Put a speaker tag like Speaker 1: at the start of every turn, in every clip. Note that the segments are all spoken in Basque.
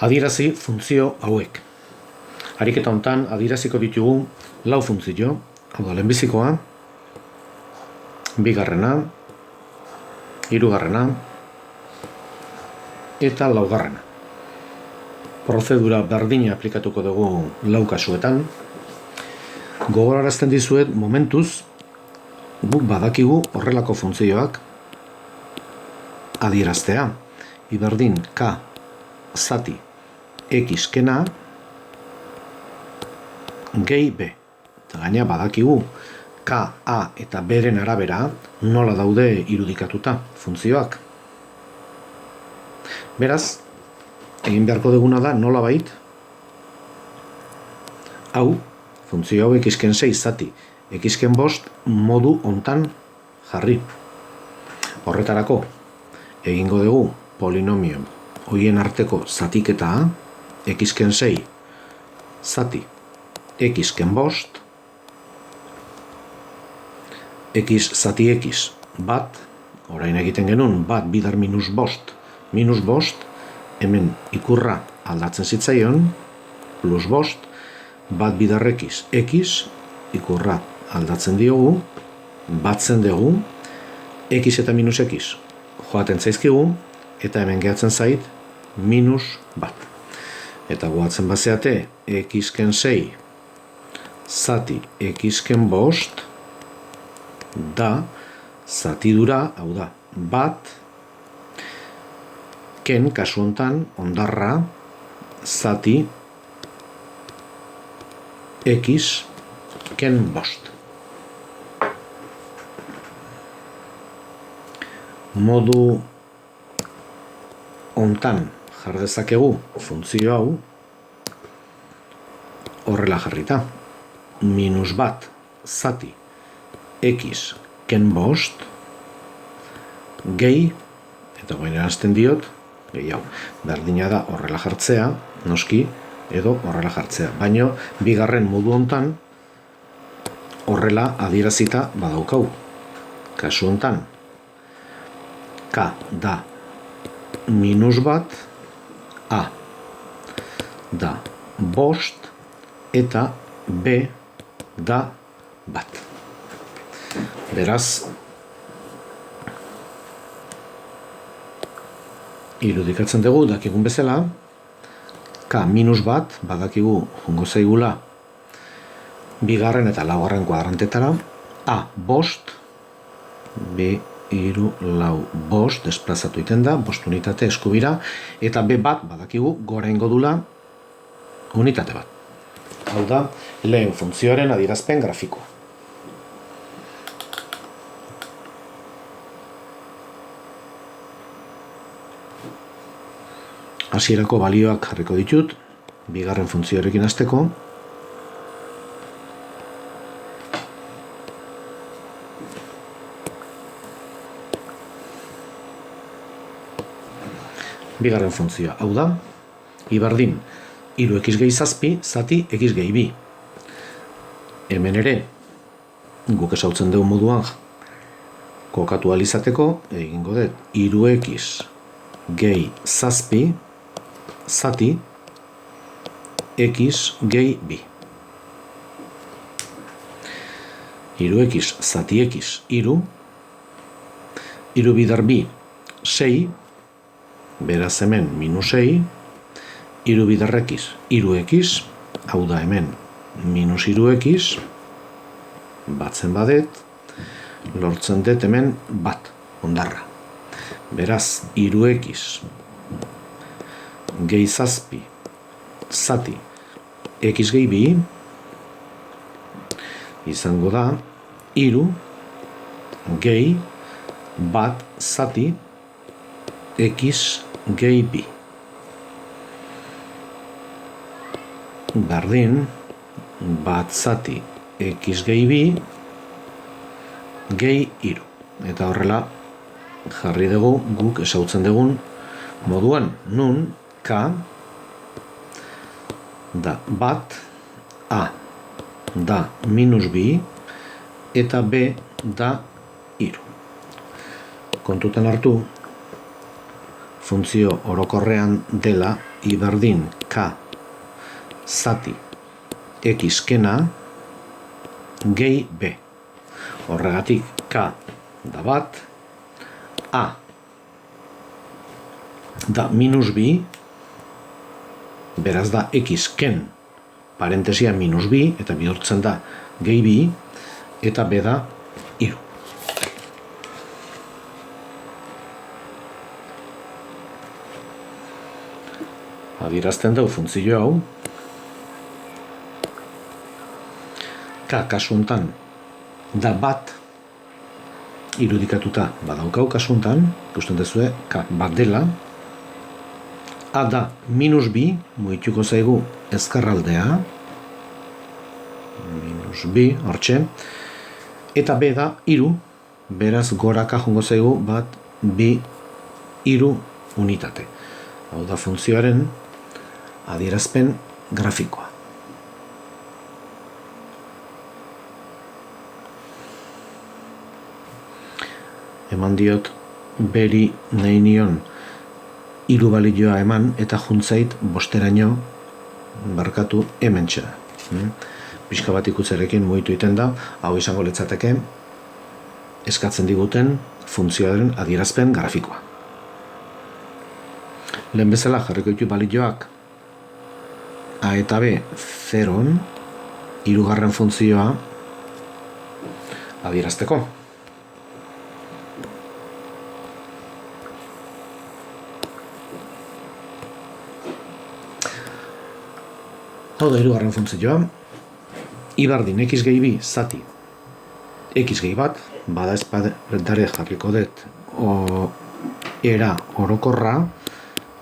Speaker 1: Adierazi funtzio hauek. Ariketa hontan adieraziko ditugu lau funtzio, hau da lehenbizikoa, bigarrena, hirugarrena eta laugarrena. Prozedura berdina aplikatuko dugu lau kasuetan. Gogorarazten dizuet momentuz guk badakigu horrelako funtzioak adieraztea. Iberdin k zati x kena gehi b. Eta gaina badakigu k, a eta b-ren arabera nola daude irudikatuta funtzioak. Beraz, egin beharko duguna da nolabait hau, funtzio hau x-ken 6 zati x-ken 5 modu hontan jarri. Horretarako egingo dugu polinomio horien arteko zatiketa x-ken 6 zati x-ken 5 x zati x bat, orain egiten genuen bat bidar minus bost, hemen ikurra aldatzen zitzaion, plus bost, bat bidar x, ikurra aldatzen diogu, batzen dugu, x eta minus x joaten zaizkigu, eta hemen gehatzen zait, minus bat. Eta goatzen bazeate, x-ken 6 zati x-ken 5 da zatidura, hau da, bat, ken kasu hontan hondarra zati x ken 5. Modu hontan jar dezakegu funtzio hau horrela jarrita. Minus bat zati x ken 5 gehi, eta goain erazten diot, gehi hau, berdina da horrela jartzea, noski, edo horrela jartzea. Baina, bigarren modu hontan horrela adierazita badaukau. Kasu hontan, k da minus bat, a da bost, eta b da bat. Beraz, irudikatzen dugu, dakigun bezala, k minus bat, badakigu jungo zaigula, bigarren eta laugarren kuadrantetara, a bost, b hiru lau bost, desplazatu iten da, bost unitate eskubira, eta b bat, badakigu, gora ingo dula, unitate bat. Hau da, lehen funtzioaren adierazpen grafikoa. Hasierako balioak jarriko ditut, bigarren funtzioarekin hasteko. Bigarren funtzioa, hau da, iberdin, 3x gehi zazpi, zati x gehi bi. Hemen ere, guk esautzen dugu moduan kokatu alizateko, egingo dut, 3x gehi zazpi, zati x gehi bi. 3x zati x, 3 bidar bi, 6, beraz hemen minus 6, 3 bidar x, 3x, hau da hemen minus 3x, batzen badet, lortzen dut hemen bat, hondarra. Beraz, 3x gehi zazpi zati x gehi bi izango da 3 gehi bat zati x gehi bi. Berdin, bat zati x gehi bi gehi 3. Eta horrela jarri dugu guk esautzen dugun moduan, nun k da bat, a da minus bi, eta b da 3. Kontutan hartu, funtzio orokorrean dela I berdin K zati X kena gehi B. Horregatik K da bat, A da minus bi, beraz da X ken parentesia minus bi, eta bihurtzen da gehi bi, eta B da iru. Adierazten dugu funtzio hau, K kasu hontan da bat, irudikatuta badaukau kasu hontan, ikusten duzue K bat dela, A da minus bi, mugituko zaigu ezkerraldea, minus bi, hortxe, eta B da iru, beraz goraka jongo zaigu bat, bi, iru unitate. Hau da funtzioaren adierazpen grafikoa. Eman diot beri nahi nion hiru balioa eman eta juntzait bosteraino barkatu hementxe. Pixka bat ikutzerekin mugitu egiten da, hau izango litzateke eskatzen diguten funtzioaren adierazpen grafikoa. Lehen bezala jarriko ditu balioak A eta B zeron, hirugarren funtzioa adierazteko. Hau da hirugarren funtzioa, I berdin X gehi bi zati X gehi bat, bada espadare jarriko dut era orokorra,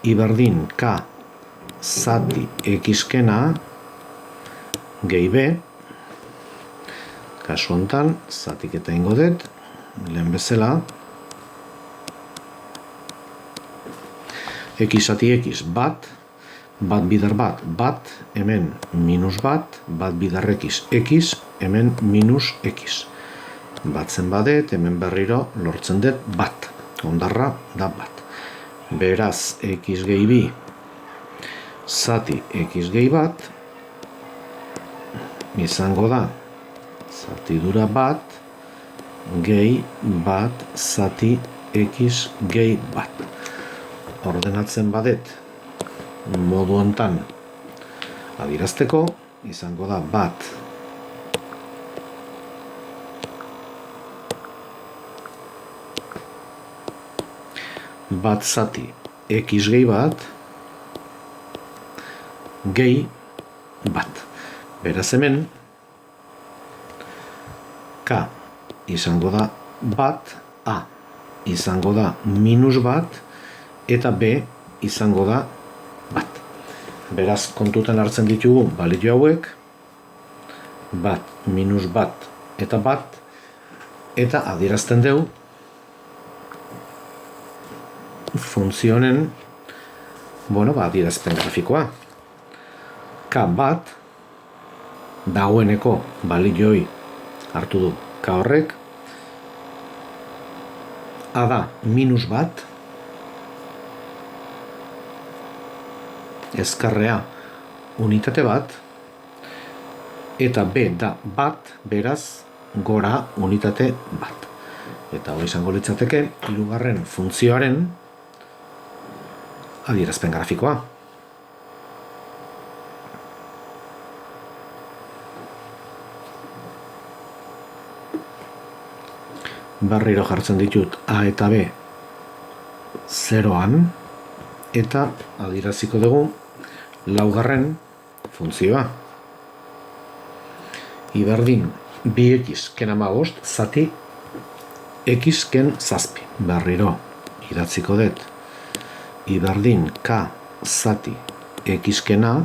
Speaker 1: I berdin K zati X kena gehi B, kasu hontan zatiketa ingo dut, lehen bezala, X zati X bat, bat bidar bat, bat, hemen minus bat, bat bidar X, X, hemen minus X. Batzen badet, hemen berriro lortzen dut bat, ondarra da bat. Beraz, X gehi bi, zati X gehi bat, izango da, zatidura bat, gehi bat, zati X gehi bat. Ordenatzen badet, modu hontan adierazteko, izango da bat bat zati X gehi bat gehi bat. Beraz hemen K izango da bat, A izango da minus bat, eta B izango da bat. Beraz, kontutan hartzen ditugu balio hauek, bat, minus bat, eta bat, eta adierazten dugu funtzionen, adierazpen grafikoa. K bat, dagoeneko balioi hartu du K horrek, A da minus bat, ezkarrea unitate bat, eta B da bat, beraz gora unitate bat. Eta hori izango litzateke hirugarren funtzioaren adierazpen grafikoa. Berriro jartzen ditut A eta B zeroan, eta adieraziko dugu laugarren funtzioa. I berdin 2x ken 15 zati X ken 7. Berriro idatziko dut. I berdin K zati X kena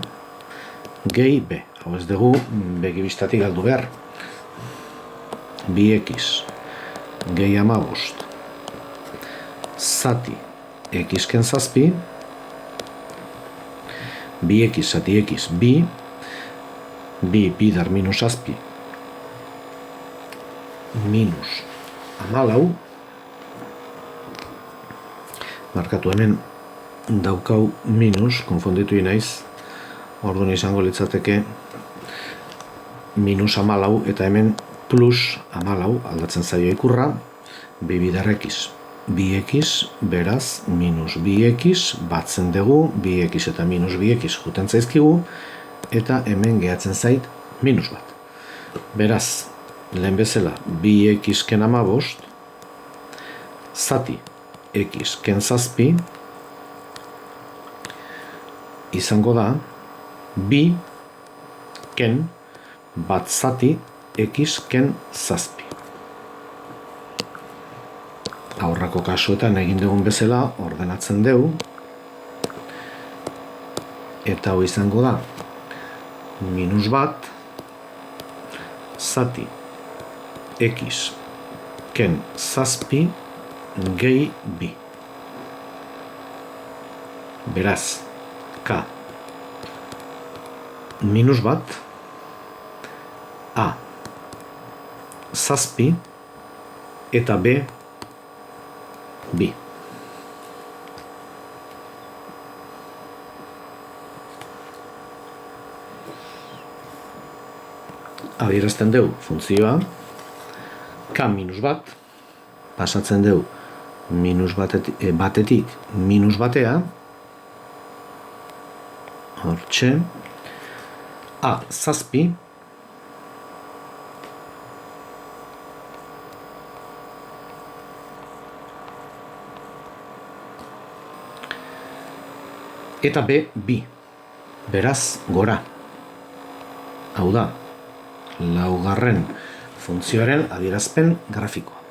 Speaker 1: gehi B. Hau ez dugu begibistatik galdu behar. 2x gehi 15 zati X ken 7, 2x zati X bi, bidar minus 7 minus 14, markatu hemen daukau minus, konfonditu naiz, orduan izango litzateke minus 14 eta hemen plus 14 aldatzen zaio ikurra, bi bider x. 2x, beraz, minus 2x, batzen dugu, 2x eta minus 2x juten zaizkigu, eta hemen gehatzen zait minus bat. Beraz, lehen bezala, 2x ken 15, zati x ken 7, izango da, 2 ken bat zati x ken 7. Aurrako kasuetan egin dugun bezala ordenatzen dugu, eta hau izango da minus bat zati x ken 7 gehi bi. Beraz, k minus bat a 7 eta b bi. Adierazten dugu funtzioa, k minus bat, pasatzen dugu minus batetik minus batea, hortxe, a 7 eta b bi, beraz gora. Hau da, laugarren funtzioaren adierazpen grafikoa.